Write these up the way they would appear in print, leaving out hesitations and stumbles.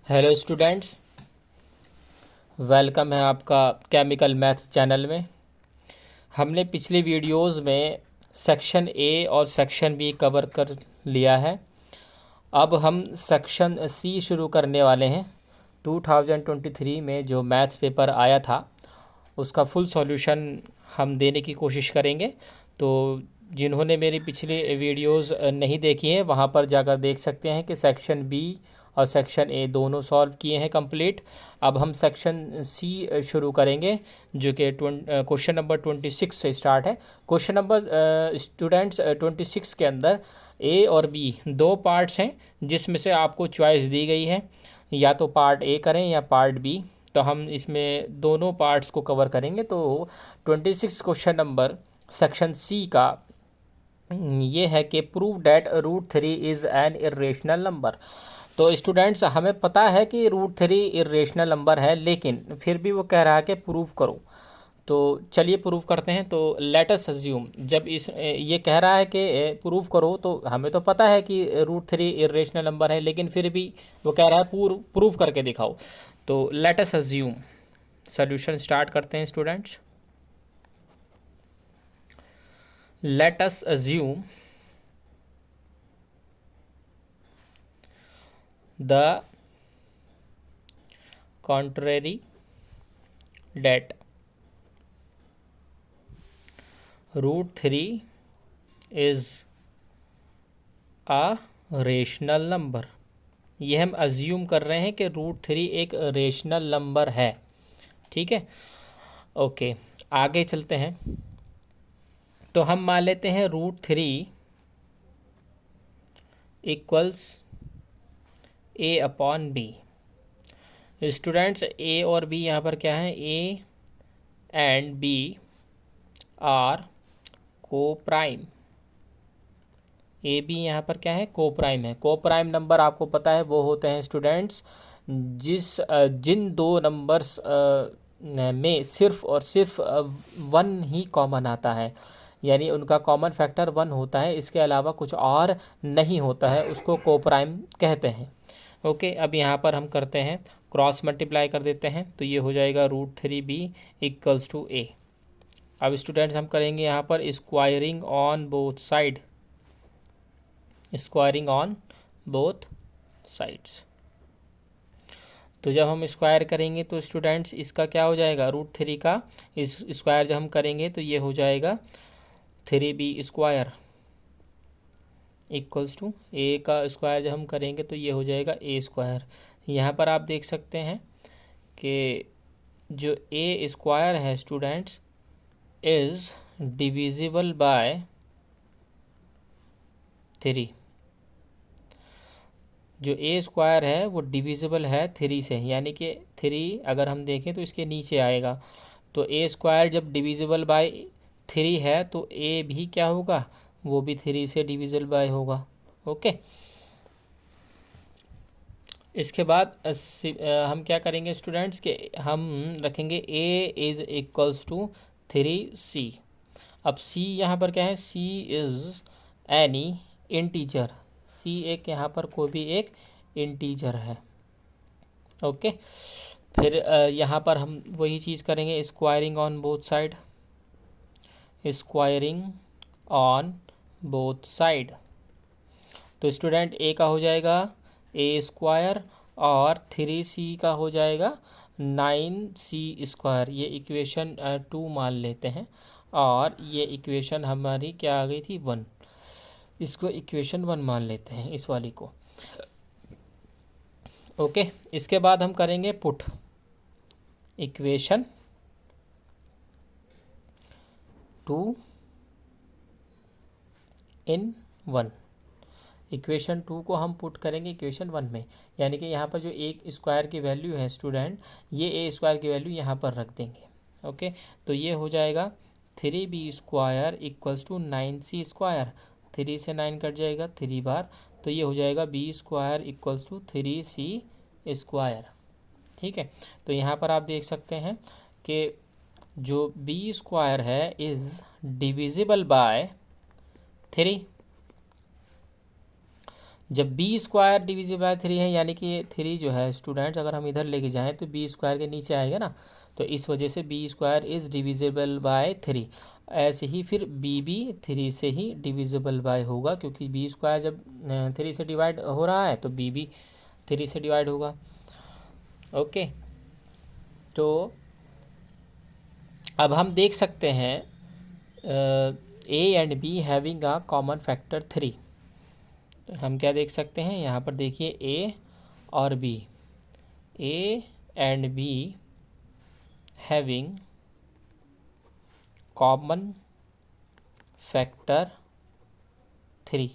Hello students, welcome है आपका chemical maths channel में। हमने पिछली वीडियोस में सेक्शन ए और सेक्शन बी कवर कर लिया है। अब हम सेक्शन सी शुरू करने वाले हैं। 2023 में जो मैथ्स पेपर आया था उसका फुल सॉल्यूशन हम देने की कोशिश करेंगे। तो जिन्होंने मेरी पिछली वीडियोस नहीं देखी हैं वहाँ पर जाकर देख सकते हैं कि सेक्शन बी और सेक्शन ए दोनों सॉल्व किए हैं कंप्लीट। अब हम सेक्शन सी शुरू करेंगे जो कि क्वेश्चन नंबर 26 से स्टार्ट है। क्वेश्चन नंबर स्टूडेंट्स 26 के अंदर ए और बी दो पार्ट्स हैं जिसमें से आपको चॉइस दी गई है, या तो पार्ट ए करें या पार्ट बी। तो हम इसमें दोनों पार्ट्स को कवर करेंगे। तो 26 क्वेश्चन नंबर सेक्शन सी का ये है कि prove that √3 is an irrational number. तो स्टूडेंट्स हमें पता है कि √3 इरेशनल नंबर है, लेकिन फिर भी वो कह रहा है कि प्रूव करो। तो चलिए प्रूव करते हैं। तो लेट अस अज्यूम, जब इस ये कह रहा है कि प्रूव करो, तो हमें तो पता है कि √3 इरेशनल नंबर है, लेकिन फिर भी वो कह रहा है प्रूव करके दिखाओ। तो let us assume, solution start करते हैं students. Let us assume the contrary that √3 is a rational number. ये हम अज्यूम कर रहे हैं कि √3 एक रेशनल नंबर है। ठीक है, ओके, आगे चलते हैं। तो हम मान लेते हैं √3 equals a upon B. Students ए और बी यहाँ पर क्या है, ए एंड बी आर को प्राइम। ए बी यहाँ पर क्या है, को प्राइम है। को प्राइम नंबर आपको पता है वो होते हैं स्टूडेंट्स जिन दो नंबर्स में सिर्फ और सिर्फ वन ही कॉमन आता है, यानी उनका कॉमन फैक्टर वन होता है, इसके अलावा कुछ और नहीं होता है, उसको को प्राइम कहते हैं। ओके, अब यहाँ पर हम करते हैं क्रॉस मल्टीप्लाई कर देते हैं, तो ये हो जाएगा √3b इक्वल्स टू ए। अब स्टूडेंट्स हम करेंगे यहाँ पर squaring on both side, squaring on both sides. तो जब हम स्क्वायर करेंगे तो स्टूडेंट्स इसका क्या हो जाएगा, √3 का इस स्क्वायर जब हम करेंगे तो ये हो जाएगा 3b² इक्वल्स टू ए का स्क्वायर जब हम करेंगे तो ये हो जाएगा a²। यहाँ पर आप देख सकते हैं कि जो a² है स्टूडेंट्स इज़ डिविजिबल बाय 3। जो a² है वो डिविजिबल है 3 से, यानी कि 3 अगर हम देखें तो इसके नीचे आएगा। तो a² जब डिविजिबल बाय 3 है तो a भी क्या होगा, वो भी 3 से डिविजिबल बाय होगा। ओके, इसके बाद हम क्या करेंगे स्टूडेंट्स के हम रखेंगे a is equals to 3c। अब c यहाँ पर क्या है, c is any integer. c एक यहाँ पर कोई भी एक इंटीजर है। ओके, फिर यहाँ पर हम वही चीज़ करेंगे, squaring on both side, squaring on both side. तो स्टूडेंट a का हो जाएगा a² और 3c का हो जाएगा 9c²। ये इक्वेशन 2 मान लेते हैं, और ये इक्वेशन हमारी क्या आ गई थी, 1। इसको इक्वेशन 1 मान लेते हैं, इस वाली को। ओके, इसके बाद हम करेंगे पुट इक्वेशन 2 इन 1। इक्वेशन 2 को हम पुट करेंगे इक्वेशन 1 में, यानी कि यहाँ पर जो a² की वैल्यू है स्टूडेंट, ये a² की वैल्यू यहाँ पर रख देंगे। ओके, तो ये हो जाएगा 3b² इक्वल्स टू 9c²। 3 से 9 कट जाएगा 3 बार, तो ये हो जाएगा b² इक्वल्स टू 3c²। ठीक है, तो यहाँ पर आप देख सकते हैं कि जो b² है इज़ डिविजिबल बाय 3। जब बी स्क्वायर डिविजिबल बाय 3 है, यानी कि 3 जो है स्टूडेंट्स, अगर हम इधर लेके जाएं तो बी स्क्वायर के नीचे आएगा ना, तो इस वजह से b square is divisible by 3। ऐसे ही फिर बी भी 3 से ही डिविजिबल बाय होगा, क्योंकि बी स्क्वायर जब 3 से डिवाइड हो रहा है तो बी भी 3 से डिवाइड होगा। ओके, तो अब हम देख सकते हैं ए and b having a common factor 3। हम क्या देख सकते हैं यहाँ पर, देखिए ए और b, a and b having common factor 3।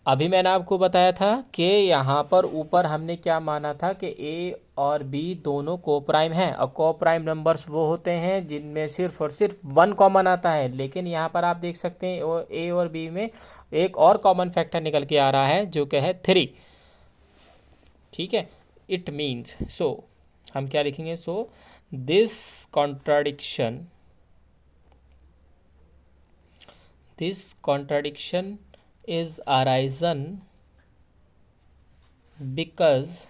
अभी मैंने आपको बताया था कि यहाँ पर ऊपर हमने क्या माना था कि ए और बी दोनों को प्राइम हैं, और को प्राइम नंबर्स वो होते हैं जिनमें सिर्फ और सिर्फ 1 कॉमन आता है। लेकिन यहाँ पर आप देख सकते हैं ए और बी में एक और कॉमन फैक्टर निकल के आ रहा है जो कि है 3। ठीक है, इट मीन्स, सो हम क्या लिखेंगे, so this contradiction is arisen because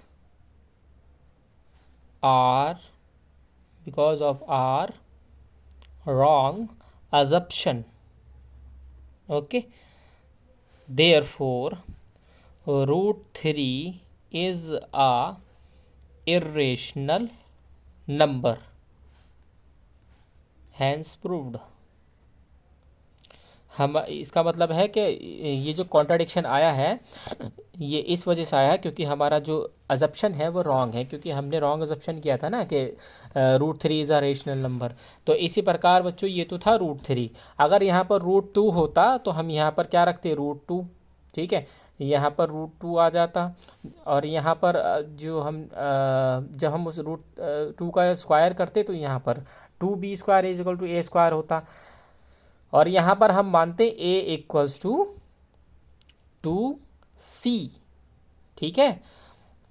of our wrong assumption. Okay, therefore root 3 is a irrational number, hence proved। हम इसका मतलब है कि ये जो कॉन्ट्राडिक्शन आया है ये इस वजह से आया है क्योंकि हमारा जो अजप्शन है वो रॉन्ग है, क्योंकि हमने रॉन्ग अजप्शन किया था ना कि root 3 is a rational number. तो इसी प्रकार बच्चों ये तो था रूट 3, अगर यहाँ पर रूट 2 होता तो हम यहाँ पर क्या रखते, रूट 2। ठीक है, यहाँ पर रूट 2 आ जाता, और यहाँ पर जो हम जब हम उस रूट 2 का स्क्वायर करते तो यहाँ पर 2b square is equal to a square होता, और यहाँ पर हम मानते a इक्वल्स टू 2c। ठीक है,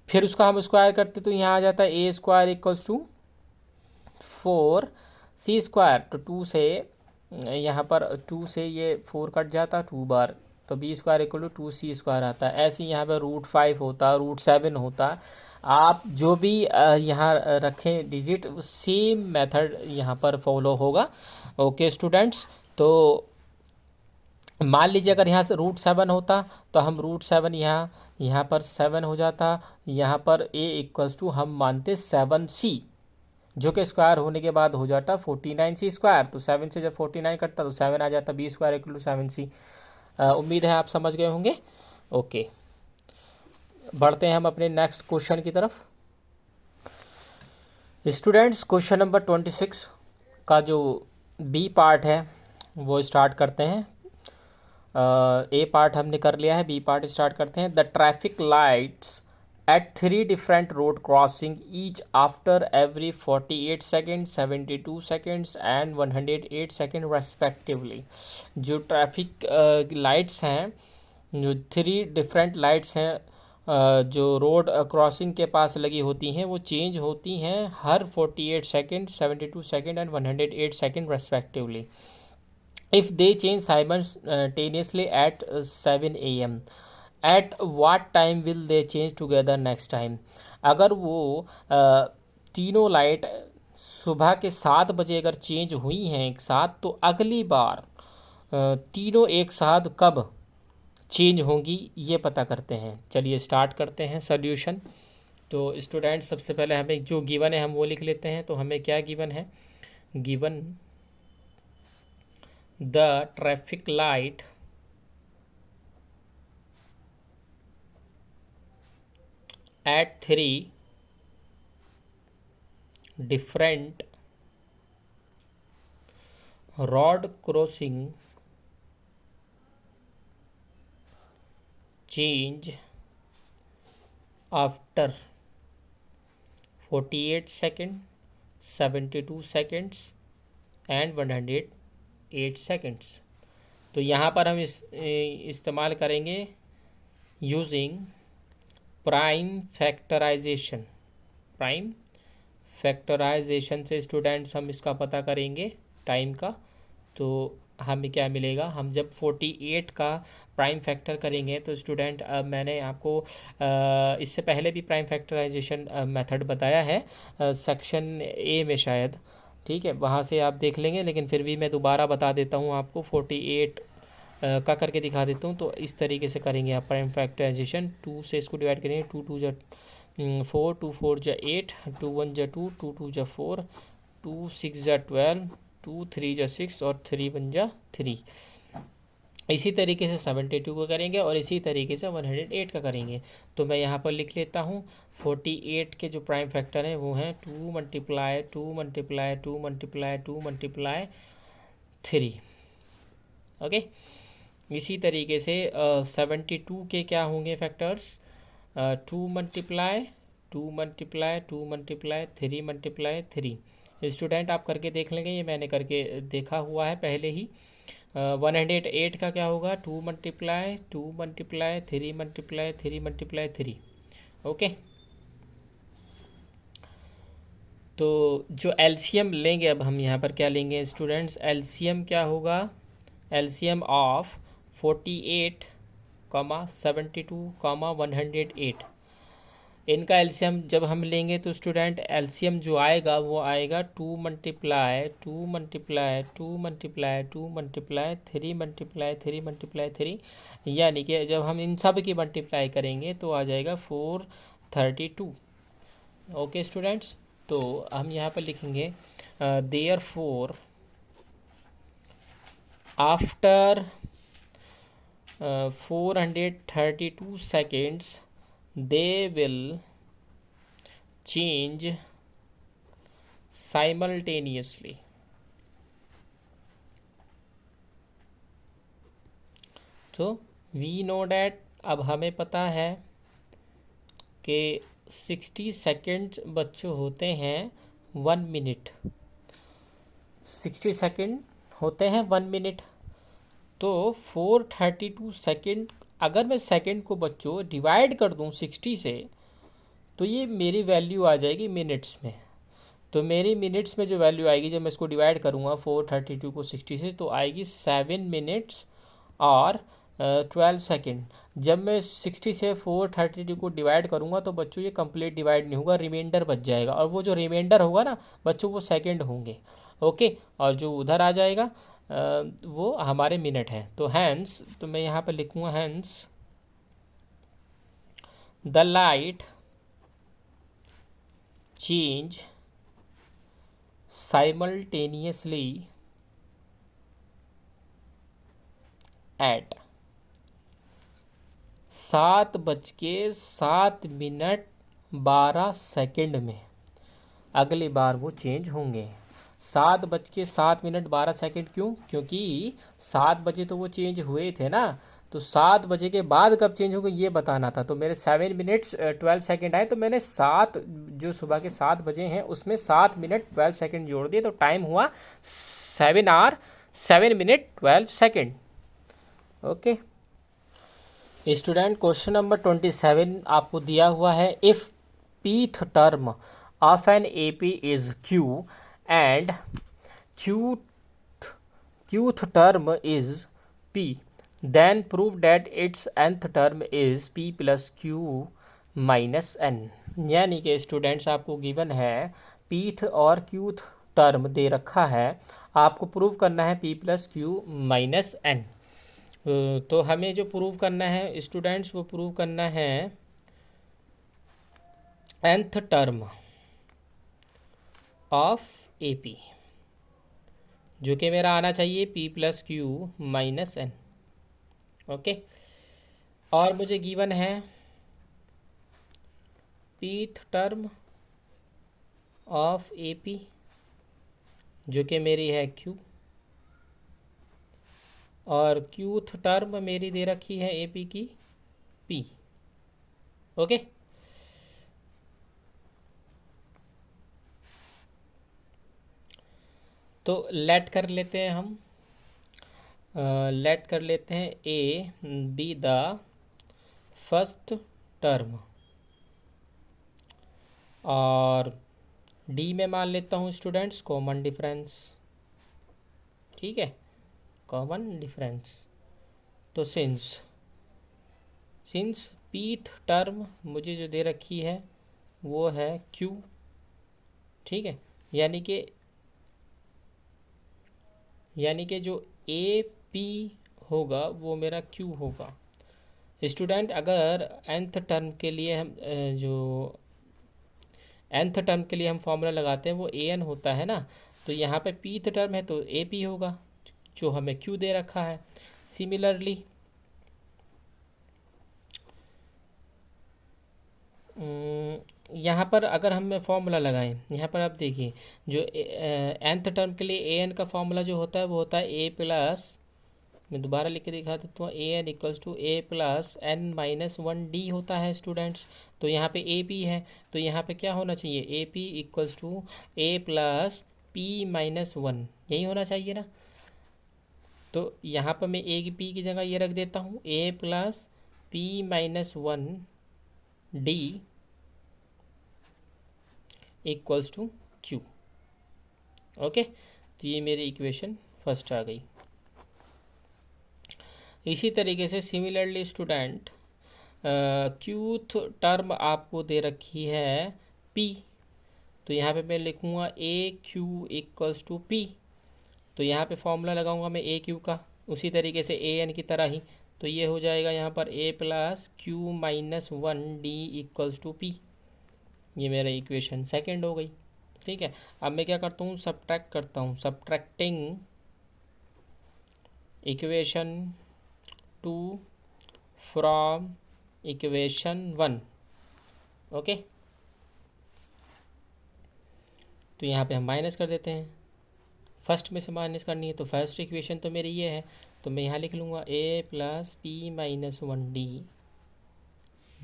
फिर उसका हम स्क्वायर करते तो यहाँ आ जाता है a square equals to 4c square. तो 2 से यहाँ पर 2 से ये 4 कट जाता 2 बार, तो b square equal to 2c square आता है। ऐसे ही यहाँ पर रूट 5 होता, रूट 7 होता। आप जो भी यहाँ रखें डिजिट, सेम मेथड यहाँ पर फॉलो होगा। ओके स्टूडेंट्स, तो मान लीजिए अगर यहाँ से रूट 7 होता तो हम रूट 7 यहाँ पर 7 हो जाता, यहाँ पर a इक्वल्स टू हम मानते 7c, जो कि स्क्वायर होने के बाद हो जाता 49c स्क्वायर। तो 7 से जब 49 कटता तो 7 आ जाता, B square equal to 7c। उम्मीद है आप समझ गए होंगे। ओके, बढ़ते हैं हम अपने नेक्स्ट क्वेश्चन की तरफ। स्टूडेंट्स, क्वेश्चन नंबर 26 का जो बी पार्ट है वो स्टार्ट करते हैं। ए पार्ट हमने कर लिया है, बी पार्ट स्टार्ट करते हैं। The traffic lights at 3 different road crossing each after every 48 second, 72 seconds and 108 second respectively. जो ट्रैफिक लाइट्स हैं, जो 3 डिफरेंट लाइट्स हैं जो रोड क्रॉसिंग के पास लगी होती हैं, वो चेंज होती हैं हर 48 second, 72 second and 108 second respectively. If they change simultaneously at 7 AM, at what time will they change together next time? अगर वो तीनों लाइट सुबह के 7 बजे अगर चेंज हुई हैं एक साथ, तो अगली बार तीनों एक साथ कब चेंज होंगी ये पता करते हैं। चलिए स्टार्ट करते हैं सॉल्यूशन। तो स्टूडेंट, सबसे पहले हमें जो गिवन है हम वो लिख लेते हैं। तो हमें क्या गिवन है, given the traffic light at 3 different road crossing change after 48 seconds, 72 seconds and 108 seconds. तो यहाँ पर हम इस्तेमाल करेंगे using prime factorisation. Prime factorisation से स्टूडेंट्स हम इसका पता करेंगे टाइम का। तो हमें क्या मिलेगा, हम जब 48 का प्राइम फैक्टर करेंगे तो स्टूडेंट मैंने आपको इससे पहले भी प्राइम फैक्टराइजेशन मेथड बताया है सेक्शन ए में शायद, ठीक है, वहाँ से आप देख लेंगे, लेकिन फिर भी मैं दोबारा बता देता हूँ आपको। 48 का करके दिखा देता हूँ। तो इस तरीके से करेंगे आप प्राइम फैक्टराइजेशन। 2 से इसको डिवाइड करेंगे, 2 2 जा 4, 2 4 जा 8, 2 1 जा 2, 2 2 जा 4, 2 6 जा 12, 2 3 जा 6 और 3 1 जा 3। इसी तरीके से 72 का करेंगे और इसी तरीके से 108 का करेंगे। तो मैं यहाँ पर लिख लेता हूँ 48 के जो प्राइम फैक्टर हैं वो हैं 2 multiply 2 multiply 2 multiply 2 multiply 3। Okay, इसी तरीके से 72 के क्या होंगे factors, 2 multiply 2 multiply 2 multiply 3 multiply 3। Student आप करके देख लेंगे, ये मैंने करके देखा हुआ है पहले ही। 108 का क्या होगा, 2 multiply 2 multiply 3 multiply 3 multiply 3। Okay, तो जो एलसीएम लेंगे अब हम यहाँ पर क्या लेंगे स्टूडेंट्स, एलसीएम क्या होगा, एलसीएम ऑफ 48, 72, 108। इनका एलसीएम जब हम लेंगे तो स्टूडेंट एलसीएम जो आएगा वो आएगा 2 multiply 2 multiply 2 multiply 2 multiply 3 multiply 3 multiply 3, यानी कि जब हम इन सब की मल्टीप्लाई करेंगे तो आ जाएगा 432। ओके स्टूडेंट्स, तो हम यहाँ पर लिखेंगे therefore after 432 seconds they will change simultaneously। तो वी नो डैट, अब हमें पता है कि 60 सेकेंड बच्चों होते हैं 1 मिनट, 60 सेकेंड होते हैं 1 मिनट। तो 432 सेकेंड अगर मैं सेकेंड को बच्चों डिवाइड कर दूं 60 से तो ये मेरी वैल्यू आ जाएगी मिनट्स में। तो मेरी मिनट्स में जो वैल्यू आएगी जब मैं इसको डिवाइड करूँगा 432 को 60 से तो आएगी 7 मिनट्स और 12 सेकेंड। जब मैं 60 से 432 को डिवाइड करूँगा तो बच्चों ये कंप्लीट डिवाइड नहीं होगा, रिमाइंडर बच जाएगा, और वो जो रिमाइंडर होगा ना बच्चों वो सेकेंड होंगे। ओके, और जो उधर आ जाएगा वो हमारे मिनट हैं। तो हैंस, तो मैं यहाँ पर लिखूँगा hence the light change simultaneously at 7:07 में अगली बार वो चेंज होंगे। 7:07 क्यों, क्योंकि 7 बजे तो वो चेंज हुए थे ना, तो 7 बजे के बाद कब चेंज होंगे ये बताना था। तो मेरे 7 मिनट्स 12 सेकेंड आए, तो मैंने 7 जो सुबह के 7 बजे हैं उसमें 7 मिनट 12 सेकेंड जोड़ दिए, तो टाइम हुआ 7 hour 7 minute 12 second. Okay student, question number 27 आपको दिया हुआ है, if pth term of an AP is Q and qth term is P, then prove that its nth term is P plus Q minus n। यानी कि students आपको given है pth और qth term दे रखा है, आपको प्रूव करना है P plus Q minus n। तो हमें जो प्रूव करना है स्टूडेंट्स वो प्रूव करना है nth टर्म ऑफ AP, जो कि मेरा आना चाहिए P plus Q minus n। Okay, और मुझे गिवन है pth टर्म ऑफ AP जो कि मेरी है Q, और qth टर्म मेरी दे रखी है AP की P। ओके, तो लेट कर लेते हैं हम, लेट कर लेते हैं A be the first term, और D में मान लेता हूँ स्टूडेंट्स कॉमन डिफरेंस। ठीक है, कॉमन डिफरेंस। तो सिंस सिंस पीथ टर्म मुझे जो दे रखी है वो है क्यू, ठीक है, यानी कि जो ए पी होगा वो मेरा क्यू होगा। स्टूडेंट अगर nth टर्म के लिए हम जो nth टर्म के लिए हम फॉर्मूला लगाते हैं वो ए एन होता है ना, तो यहाँ पे pth टर्म है तो ए पी होगा जो हमें क्यू दे रखा है। सिमिलरली यहाँ पर अगर हम फॉर्मूला लगाएं, यहाँ पर आप देखिए जो nth टर्म के लिए ए एन का फॉर्मूला जो होता है वो होता है ए प्लस, मैं दोबारा लिख के दिखा देता हूँ, a n equals to a plus n minus one d होता है स्टूडेंट्स। तो यहाँ पे ए पी है तो यहाँ पे क्या होना चाहिए, a p equals to a plus p minus one, यही होना चाहिए ना। तो यहाँ पर मैं ए की पी की जगह ये रख देता हूँ, a plus p minus one d equals to q. Okay, तो ये मेरी इक्वेशन फर्स्ट आ गई। इसी तरीके से सिमिलरली स्टूडेंट क्यूथ टर्म आपको दे रखी है पी, तो यहाँ पे मैं लिखूँगा ए क्यू इक्वल्स टू पी। तो यहाँ पे फॉर्मूला लगाऊंगा मैं ए क्यू का उसी तरीके से ए एन की तरह ही, तो ये हो जाएगा यहाँ पर a plus q minus one d equals to p. ये मेरा इक्वेशन सेकेंड हो गई, ठीक है। अब मैं क्या करता हूँ, सब्ट्रैक्ट करता हूँ, subtracting equation 2 from equation 1। Okay, तो यहाँ पे हम माइनस कर देते हैं, फर्स्ट में से माइनस करनी है तो फर्स्ट इक्वेशन तो मेरी ये है, तो मैं यहाँ लिख लूँगा a plus p minus one d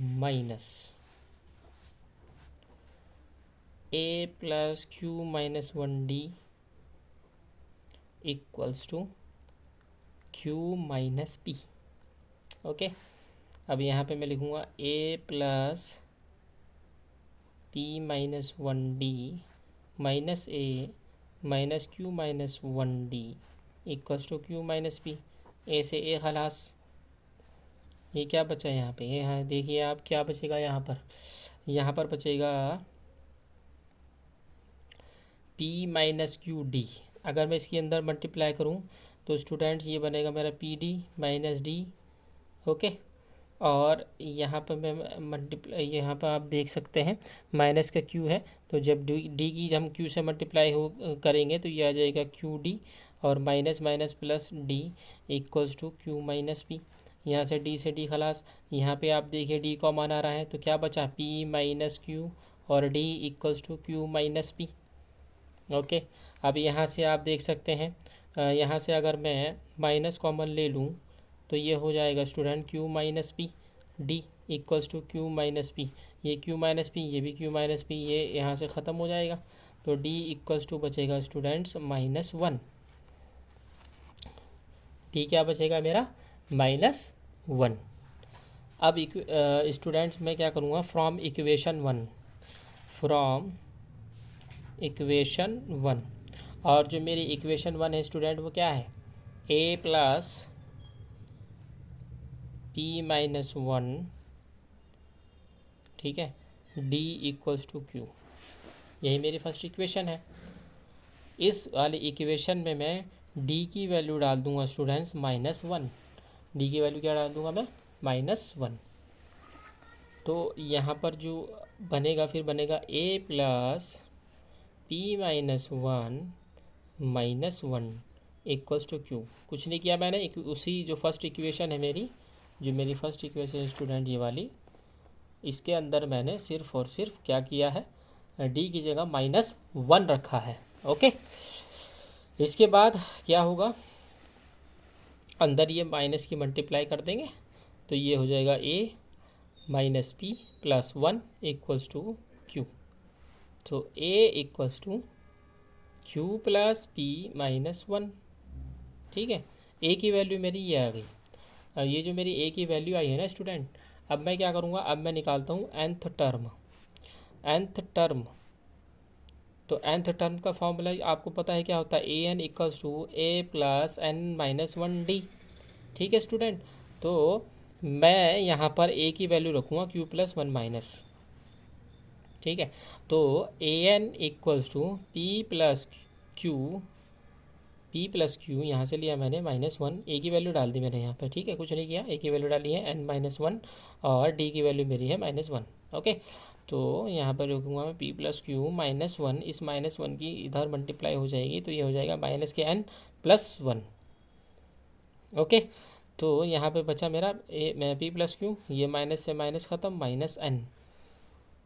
minus a plus q minus one d equals to q minus p. Okay, अब यहाँ पे मैं लिखूँगा a plus p minus one d minus a minus q minus one d equals to q minus p. A से a खलास, ये क्या बचा यहाँ पे, ये हाँ देखिए आप क्या बचेगा यहाँ पर बचेगा पी माइनस क्यू डी। अगर मैं इसके अंदर मल्टीप्लाई करूँ तो स्टूडेंट्स ये बनेगा मेरा P D minus D. Okay, और यहाँ पर मैं मल्टीप्लाई, यहाँ पर आप देख सकते हैं माइनस का क्यू है, तो जब डी की हम क्यू से मल्टीप्लाई करेंगे तो ये आ जाएगा क्यू डी, और minus minus plus d equals to q minus p. यहाँ से डी खलास, यहाँ पे आप देखिए डी कॉमन आ रहा है तो क्या बचा, पी माइनस क्यू और d equals to q minus p. Okay, अब यहाँ से आप देख सकते हैं, यहाँ से अगर मैं माइनस कॉमन ले लूँ तो ये हो जाएगा student q minus p d equals to q minus p. ये क्यू माइनस पी, ये भी क्यू माइनस पी, ये यहाँ से ख़त्म हो जाएगा, तो डी इक्वल्स टू बचेगा स्टूडेंट्स माइनस वन। डी क्या बचेगा मेरा, माइनस वन। अब स्टूडेंट्स मैं क्या करूँगा, फ्रॉम इक्वेशन वन, और जो मेरी इक्वेशन वन है स्टूडेंट वो क्या है, ए प्लस पी माइनस वन, ठीक है, डी इक्वल्स टू क्यू, यही मेरी फर्स्ट इक्वेशन है। इस वाली इक्वेशन में मैं डी की वैल्यू डाल दूंगा स्टूडेंट्स माइनस वन। डी की वैल्यू क्या डाल दूंगा मैं, माइनस वन। तो यहाँ पर जो बनेगा फिर बनेगा a plus p minus one minus one equals to q. कुछ नहीं किया मैंने, उसी जो फर्स्ट इक्वेशन है मेरी, जो मेरी फर्स्ट इक्वेशन है स्टूडेंट ये वाली, इसके अंदर मैंने सिर्फ और सिर्फ क्या किया है, डी की जगह माइनस वन रखा है। ओके, इसके बाद क्या होगा, अंदर ये माइनस की मल्टीप्लाई कर देंगे तो ये हो जाएगा a minus p plus one equals to q. तो a equals to q plus p minus one, ठीक है। ए की वैल्यू मेरी ये आ गई। अब ये जो मेरी ए की वैल्यू आई है ना स्टूडेंट, अब मैं क्या करूँगा, अब मैं निकालता हूँ nth टर्म। तो nth टर्म का फॉर्मूला आपको पता है क्या होता है, a n equals to a plus n minus one d, ठीक है स्टूडेंट। तो मैं यहाँ पर ए की वैल्यू रखूँगा क्यू प्लस वन माइनस, ठीक है। तो a n equals to p plus q यहाँ से लिया मैंने माइनस वन, ए की वैल्यू डाल दी मैंने यहाँ पर, ठीक है, कुछ नहीं किया, ए की वैल्यू डाली है एन माइनस वन और डी की वैल्यू मेरी है माइनस वन। ओके, तो यहाँ पर रखूँगा मैं P plus q minus one, इस माइनस वन की इधर मल्टीप्लाई हो जाएगी तो ये हो जाएगा माइनस के एन प्लस वन। ओके, तो यहाँ पे बचा मेरा पी प्लस क्यू, ये माइनस से माइनस ख़त्म, माइनस एन।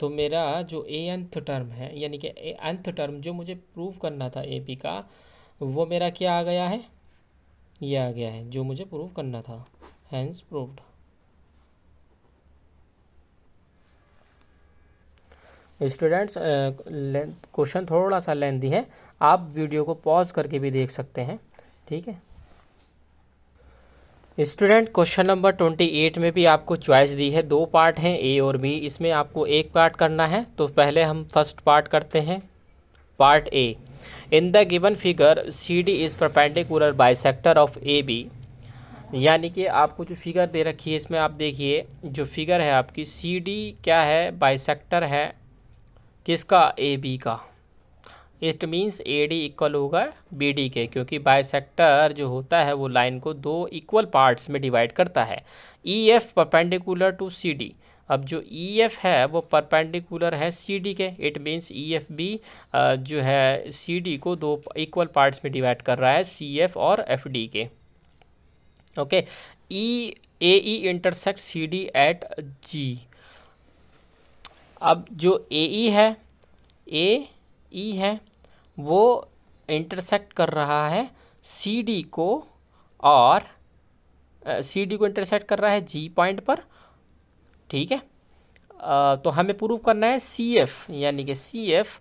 तो मेरा जो ए nth टर्म है, यानी कि ए nth टर्म जो मुझे प्रूव करना था ए पी का, वो मेरा क्या आ गया है, ये आ गया है जो मुझे प्रूव करना था, हैंस प्रूव्ड। स्टूडेंट्स, क्वेश्चन थोड़ा सा लेंथी है, आप वीडियो को पॉज करके भी देख सकते हैं, ठीक है। स्टूडेंट, क्वेश्चन नंबर 28 में भी आपको चॉइस दी है, दो पार्ट हैं ए और बी, इसमें आपको एक पार्ट करना है। तो पहले हम फर्स्ट पार्ट करते हैं, part a. In the given figure c d is perpendicular bisector of a b, यानी कि आपको जो फिगर दे रखी है इसमें आप देखिए, जो फिगर है आपकी सी डी क्या है, बाइसेक्टर है किसका, ए बी का। It means A D equal होगा बी डी के, क्योंकि बाइसेक्टर जो होता है वो लाइन को दो इक्वल पार्ट्स में डिवाइड करता है। E f perpendicular to c d, अब जो ई एफ है वो परपेंडिकुलर है सी डी के, it means e f b जो है सी डी को दो इक्वल पार्ट्स में डिवाइड कर रहा है, सी एफ और एफ डी के। Okay, E A E intersect C D at G. अब जो ए ई है, ए ई है, वो इंटरसेक्ट कर रहा है सी डी को, और सी डी को इंटरसेक्ट कर रहा है जी पॉइंट पर, ठीक है। तो हमें प्रूव करना है सी एफ, यानी कि c f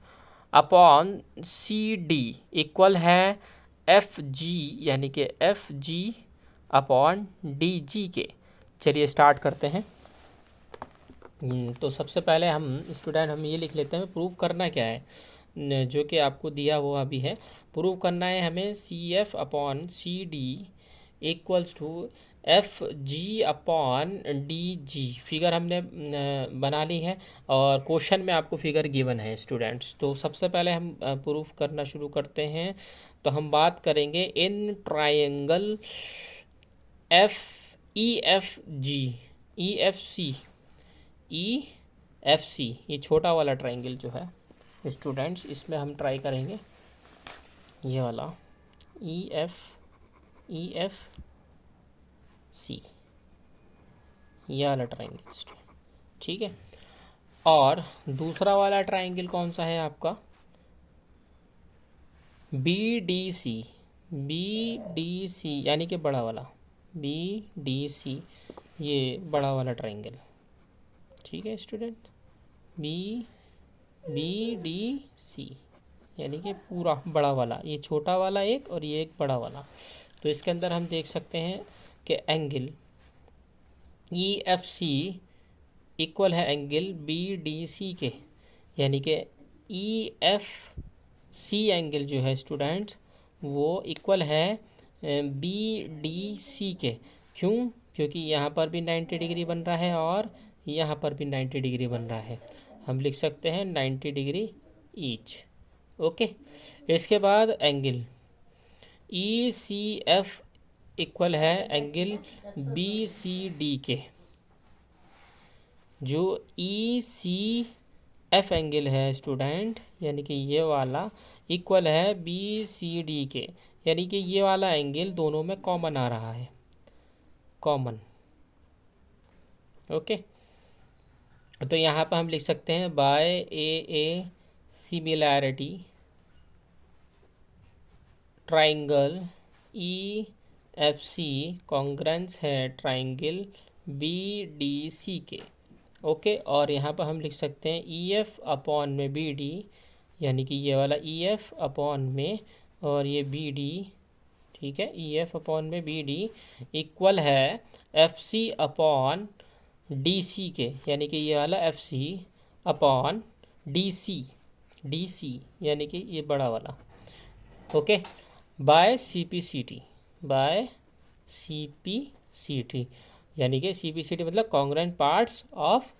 upon c d equal है एफ जी, यानी कि f g upon d g के। चलिए स्टार्ट करते हैं। तो सबसे पहले हम स्टूडेंट हम ये लिख लेते हैं प्रूव करना क्या है, जो कि आपको दिया हुआ भी है। प्रूव करना है हमें c f upon c d equals to f g upon d g. Figure हमने बना ली है और क्वेश्चन में आपको फिगर गिवन है स्टूडेंट्स। तो सबसे पहले हम प्रूफ करना शुरू करते हैं। तो हम बात करेंगे in triangle f e f g, e f c, e f c, ये छोटा वाला ट्रायंगल जो है स्टूडेंट्स, इसमें हम ट्राई करेंगे ये वाला ई एफ सी, ये वाला ट्रायंगल, ठीक है। और दूसरा वाला ट्रायंगल कौन सा है आपका, बी डी सी, यानी कि बड़ा वाला बी डी सी, ये बड़ा वाला ट्रायंगल, ठीक है स्टूडेंट, बी डी सी, यानी कि पूरा बड़ा वाला, ये छोटा वाला एक और ये एक बड़ा वाला। तो इसके अंदर हम देख सकते हैं कि angle e f c equal है एंगल बी डी सी के, यानी कि ई एफ सी एंगल जो है स्टूडेंट वो इक्वल है बी डी सी के। क्यों, क्योंकि यहाँ पर भी 90 डिग्री बन रहा है और यहाँ पर भी 90 डिग्री बन रहा है, हम लिख सकते हैं 90 डिग्री ईच। ओके, इसके बाद angle e c f equal है एंगल बी सी डी के। जो ई सी एफ एंगल है स्टूडेंट, यानी कि ये वाला इक्वल है बी सी डी के, यानी कि ये वाला एंगल दोनों में कॉमन आ रहा है, कॉमन। ओके, तो यहाँ पर हम लिख सकते हैं by a similarity triangle e f c congruence है ट्राइंगल बी डी सी के। ओके, और यहाँ पर हम लिख सकते हैं ई एफ अपॉन में बी डी, यानी कि ये वाला ई एफ अपॉन में और ये बी डी, ठीक है, ई एफ अपॉन में बी डी इक्वल है f c upon d c के, यानी कि ये वाला f c upon d c, यानी कि ये बड़ा वाला। Okay, by C P C t, यानी कि CBCD मतलब congruent parts of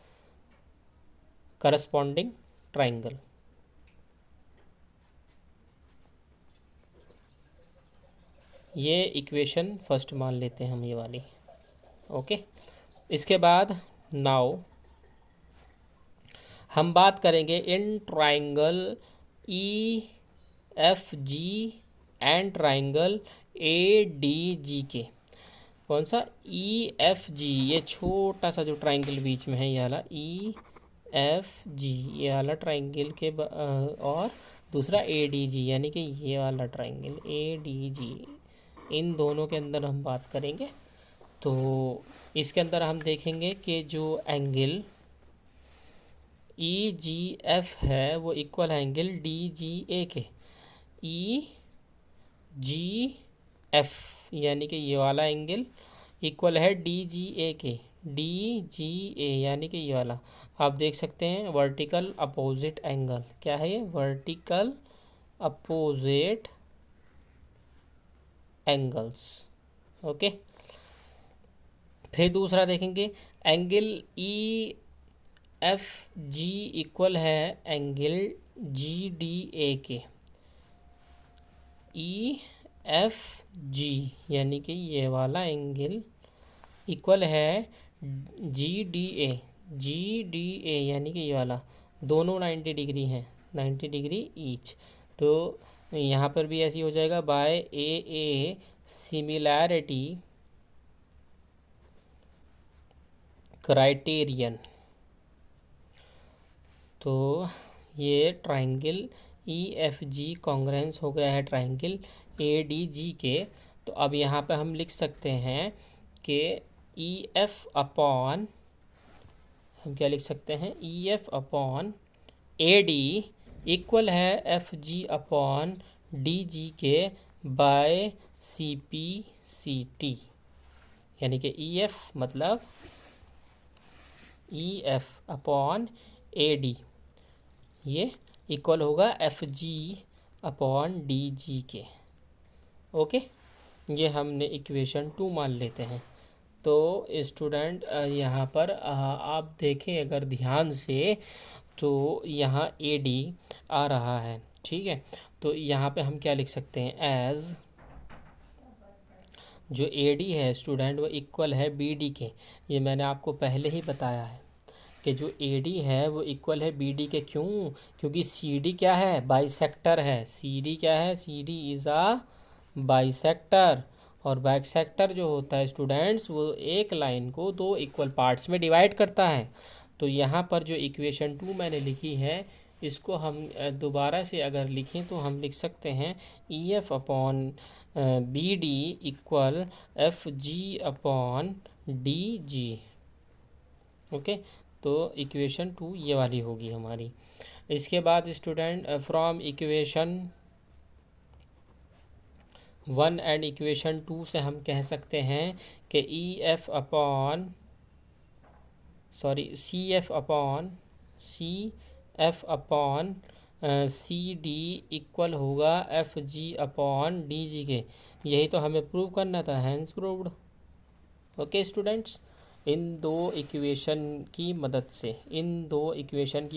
corresponding triangle. ये इक्वेशन फर्स्ट मान लेते हैं हम, ये वाली। ओके, इसके बाद नाउ हम बात करेंगे in triangle EFG and triangle ADG के। कौन सा? EFG, ये छोटा सा जो ट्राइंगल बीच में है ये वाला EFG, ये वाला ट्राइंगल के और दूसरा ADG यानी कि ये वाला ट्राइंगल ADG, इन दोनों के अंदर हम बात करेंगे। तो इसके अंदर हम देखेंगे कि जो एंगल EGF है वो इक्वल है एंगल DGA के। EGF यानी कि ये वाला एंगल इक्वल है DGA के। DGA यानी कि ये वाला आप देख सकते हैं वर्टिकल अपोजिट एंगल। क्या है ये? Vertical opposite angles. ओके, फिर दूसरा देखेंगे एंगल EFG इक्वल है एंगल GDA के। EFG यानी कि ये वाला एंगल इक्वल है GDA। GDA यानी कि ये वाला, दोनों 90 डिग्री हैं, 90 डिग्री ईच। तो यहाँ पर भी ऐसी हो जाएगा बाय AA सिमिलैरिटी क्राइटेरियन। तो ये ट्राइंगल EFG कॉन्ग्रुएंस हो गया है ट्राइंगल ADG के। तो अब यहाँ पे हम लिख सकते हैं कि EF अपॉन, हम क्या लिख सकते हैं? EF अपॉन AD इक्वल है FG अपॉन DG के बाय CPCT। यानी कि EF मतलब EF अपॉन AD ये इक्वल होगा FG अपॉन DG के। ओके, ये हमने इक्वेशन 2 मान लेते हैं। तो स्टूडेंट यहाँ पर आप देखें अगर ध्यान से तो यहाँ AD आ रहा है, ठीक है। तो यहाँ पे हम क्या लिख सकते हैं? एज जो AD है स्टूडेंट वो इक्वल है BD के। ये मैंने आपको पहले ही बताया है कि जो AD है वो इक्वल है BD के। क्यों? क्योंकि CD क्या है? बाइसेक्टर है। CD क्या है? CD is a bisector. और बाइसेक्टर जो होता है स्टूडेंट्स वो एक लाइन को दो इक्वल पार्ट्स में डिवाइड करता है। तो यहाँ पर जो इक्वेशन 2 मैंने लिखी है इसको हम दोबारा से अगर लिखें तो हम लिख सकते हैं EF upon BD equal FG upon DG। Okay, तो इक्वेशन 2 ये वाली होगी हमारी। इसके बाद student from equation 1 and equation 2 से हम कह सकते हैं कि CF अपॉन CD इक्वल होगा FG अपॉन DG के। यही तो हमें प्रूव करना था, हैंस प्रूव्ड। ओके स्टूडेंट्स, इन दो इक्वेशन की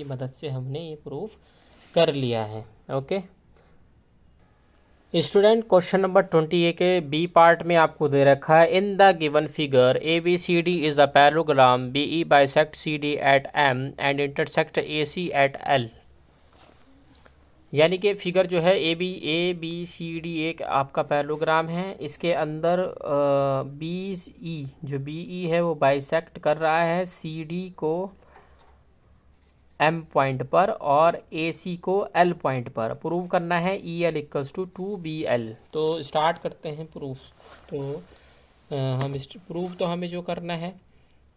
मदद से हमने ये प्रूफ कर लिया है। ओके स्टूडेंट, क्वेश्चन नंबर 28 के बी पार्ट में आपको दे रखा है in the given figure ABCD is a parallelogram BE bisect CD at M and intersect AC at L। यानी कि फिगर जो है ABCD एक आपका पैरेललोग्राम है। इसके अंदर BE जो BE है वो बाइसेक्ट कर रहा है CD को M पॉइंट पर और AC को L पॉइंट पर। प्रूव करना है EL इक्वल्स टू 2BL। तो स्टार्ट करते हैं प्रूफ। तो हम प्रूफ तो हमें जो करना है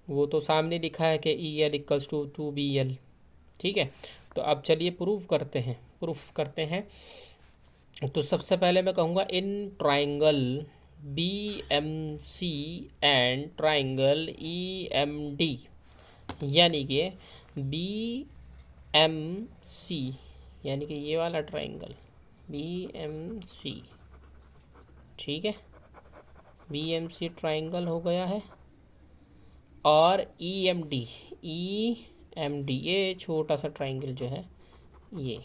वो तो सामने लिखा है कि EL इक्वल्स टू 2BL, ठीक है। तो अब चलिए प्रूफ करते हैं। तो सबसे पहले मैं कहूँगा in triangle BMC and triangle EMD, यानी कि BMC यानी कि ये वाला ट्राइंगल BMC, ठीक है। BMC ट्राइंगल हो गया है। और ई एम डी, ये छोटा सा ट्राइंगल जो है, ये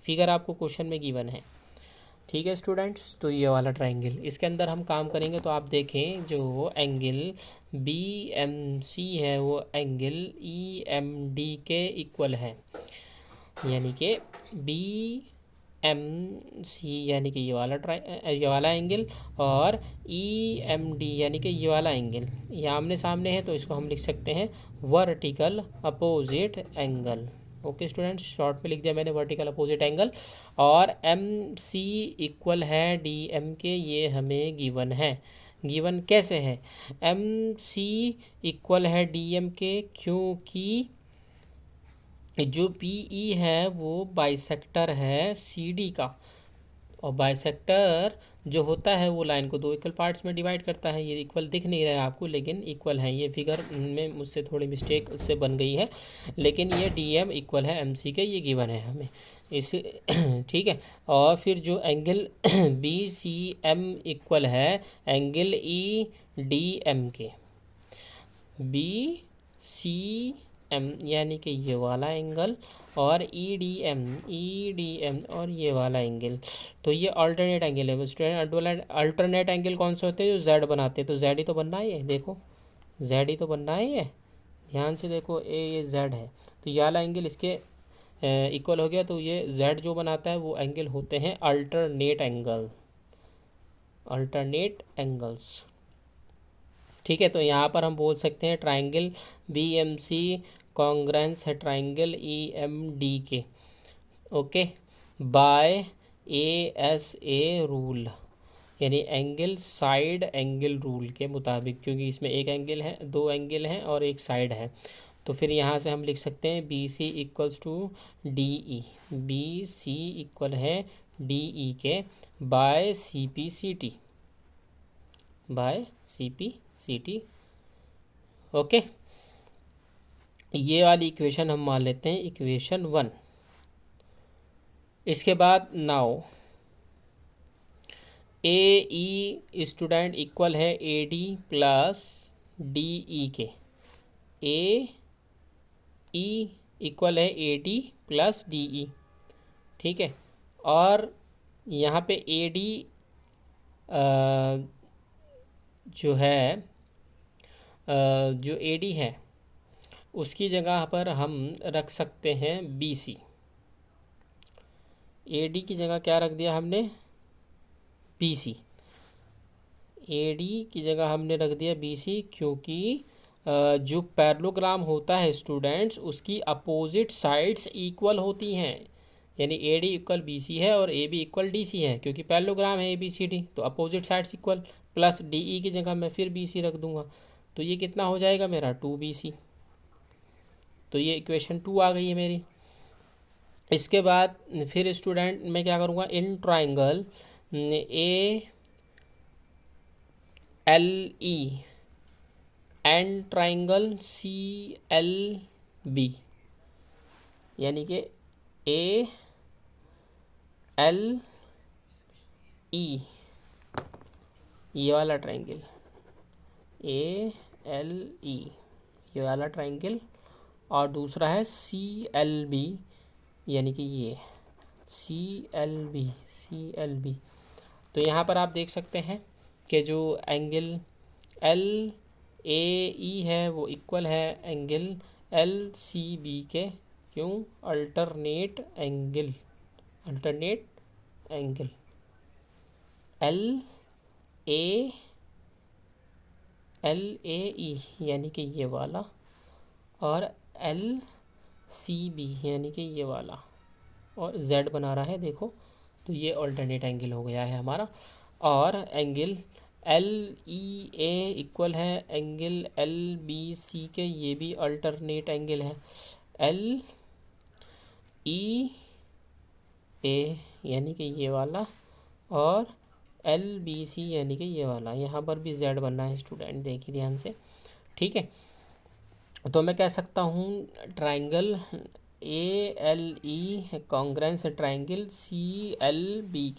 फिगर आपको क्वेश्चन में गिवन है। ठीक है स्टूडेंट्स, तो ये वाला ट्राइंगल, इसके अंदर हम काम करेंगे। तो आप देखें जो एंगल बी एम सी है वो एंगल ई एम डी के इक्वल है, यानी कि बी एम सी यानी कि ये वाला एंगल, और ई एम डी यानी कि ये वाला एंगल, ये आमने सामने है, तो इसको हम लिख सकते हैं vertical opposite angle. Okay students, short में लिख दिया मैंने वर्टिकल अपोजिट एंगल। और एम सी इक्वल है डी एम के, ये हमें गिवन है। गिवन कैसे है? एम सी इक्वल है डी एम के, क्योंकि जो पी ई है वो बाइसेक्टर है सी डी का, और बाइसेक्टर जो होता है वो लाइन को दो इक्वल पार्ट्स में डिवाइड करता है। ये इक्वल दिख नहीं रहा है आपको, लेकिन इक्वल है। ये फिगर में मुझसे थोड़ी मिस्टेक उससे बन गई है, लेकिन ये डी एम इक्वल है एम सी के, ये गिवन है हमें इस ठीक है। और फिर जो angle b c m equal है एंगल ई डी एम के, बी सी एम यानी कि ये वाला एंगल, और ई डी एम और ये वाला एंगल। तो ये अल्टरनेट एंगल है स्टूडेंट। अल्टरनेट एंगल कौन से होते हैं? जो जेड बनाते हैं। तो जेड ही तो बनना है, ये देखो जेड ही तो बनना है, ये ध्यान से देखो, ये जेड है, तो ये वाला एंगल इसके इक्वल हो गया। तो ये जेड जो बनाता है वो एंगल होते हैं अल्टरनेट एंगल्स। ठीक है, तो यहाँ पर हम बोल सकते हैं triangle b m c congruence है ट्राइंगल ई एम डी के, okay, by a s a rule, यानी एंगल साइड एंगल रूल के मुताबिक, क्योंकि इसमें एक एंगल है, दो एंगल हैं और एक साइड है। तो फिर यहाँ से हम लिख सकते हैं B C equals to D E, B C equal है डी ई के by C P C T, by C P C T. Okay, ये वाली इक्वेशन हम मान लेते हैं इक्वेशन 1। इसके बाद नाउ ए ई स्टूडेंट इक्वल है ए डी प्लस डी ई के, ए ई इक्वल है ए डी प्लस डी ई, ठीक है। और यहाँ पे ए डी जो है जो ए डी है उसकी जगह पर हम रख सकते हैं बी सी। ए डी की जगह क्या रख दिया हमने? B C. ए डी की जगह हमने रख दिया बी सी, क्योंकि जो पैरेललोग्राम होता है स्टूडेंट्स उसकी अपोजिट साइड्स इक्वल होती हैं, यानी A D equal B C है और A B equal D C है, क्योंकि पैरेललोग्राम है ए बी सी डी, तो opposite sides equal. Plus D E की जगह मैं फिर बी सी रख दूंगा, तो ये कितना हो जाएगा मेरा 2BC। तो ये इक्वेशन 2 आ गई है मेरी। इसके बाद फिर स्टूडेंट मैं क्या करूँगा, इन triangle A L E and triangle C L B, यानी कि ए एल ई ये वाला ट्राइंगल, ए एल ई ये वाला ट्राइंगल, और दूसरा है सी एल बी, यानी कि ये सी एल बी। तो यहाँ पर आप देख सकते हैं कि जो एंगल एल ए ई है वो इक्वल है एंगल एल सी बी के। क्यों? अल्टरनेट एंगल एल ए ई यानी कि ये वाला, और एल सी बी यानी कि ये वाला, और जेड बना रहा है देखो, तो ये अल्टरनेट एंगल हो गया है हमारा। और एंगल एल ई ए इक्वल है एंगल एल बी सी के, ये भी अल्टरनेट एंगल है। एल ई ए यानी कि ये वाला, और एल बी सी यानी कि ये वाला, यहाँ पर भी जेड बनना है स्टूडेंट, देखिए ध्यान से, ठीक है। तो मैं कह सकता हूँ triangle A L E congruence triangle C L B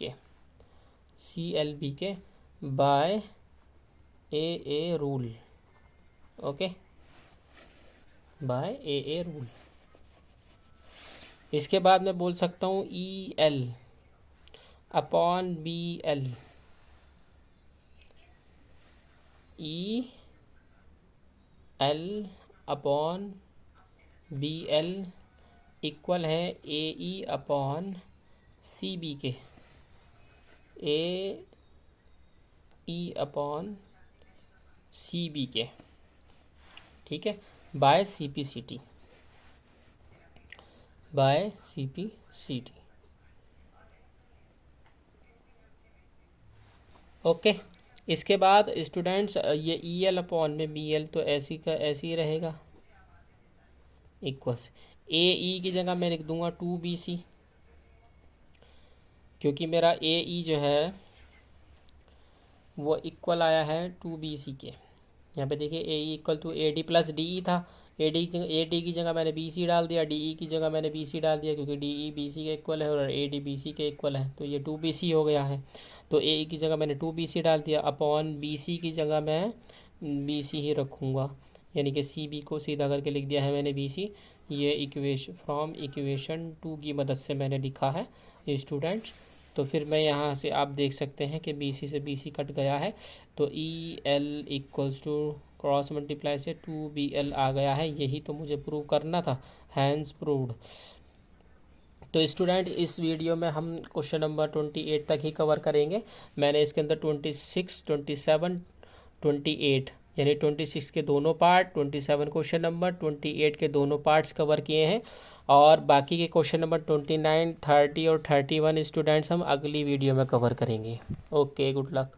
के by A rule, okay. By A rule. इसके बाद मैं बोल सकता हूँ E L upon B L. E L upon B L equal है A E upon C B के। ए ई upon C B के, ठीक है, by C P C T, by C P C T. Okay, इसके बाद स्टूडेंट्स ये E L upon में B L तो ऐसी का ऐसे ही रहेगा, इक्वल्स ए ई की जगह मैं लिख दूंगा 2BC, क्योंकि मेरा ए ई जो है वो इक्वल आया है 2BC के। यहाँ पे देखिए A E equal to A D plus D E था, ए डी की जगह मैंने बी सी डाल दिया, डी ई की जगह मैंने बी सी डाल दिया, क्योंकि डी ई बी सी के इक्वल है और ए डी बी सी के इक्वल है, तो ये 2BC हो गया है। तो ए ई की जगह मैंने 2BC डाल दिया, अपॉन बी सी की जगह मैं बी सी ही रखूँगा, यानी कि सी बी को सीधा करके लिख दिया है मैंने बी सी। ये इक्वेशन फ्रॉम इक्वेशन 2 की मदद से मैंने लिखा है स्टूडेंट्स। तो फिर मैं यहाँ से आप देख सकते हैं कि बी सी से बी सी कट गया है, तो E L equals to cross multiply से 2BL आ गया है। यही तो मुझे प्रूव करना था, हैंस प्रूव्ड। तो स्टूडेंट इस वीडियो में हम क्वेश्चन नंबर 28 तक ही कवर करेंगे। मैंने इसके अंदर 26, 27, 28 यानी 26 के दोनों पार्ट, 27 क्वेश्चन नंबर, 28 के दोनों पार्ट्स कवर किए हैं, और बाकी के क्वेश्चन नंबर 29, 30 और 31 स्टूडेंट्स हम अगली वीडियो में कवर करेंगे। Okay, good luck.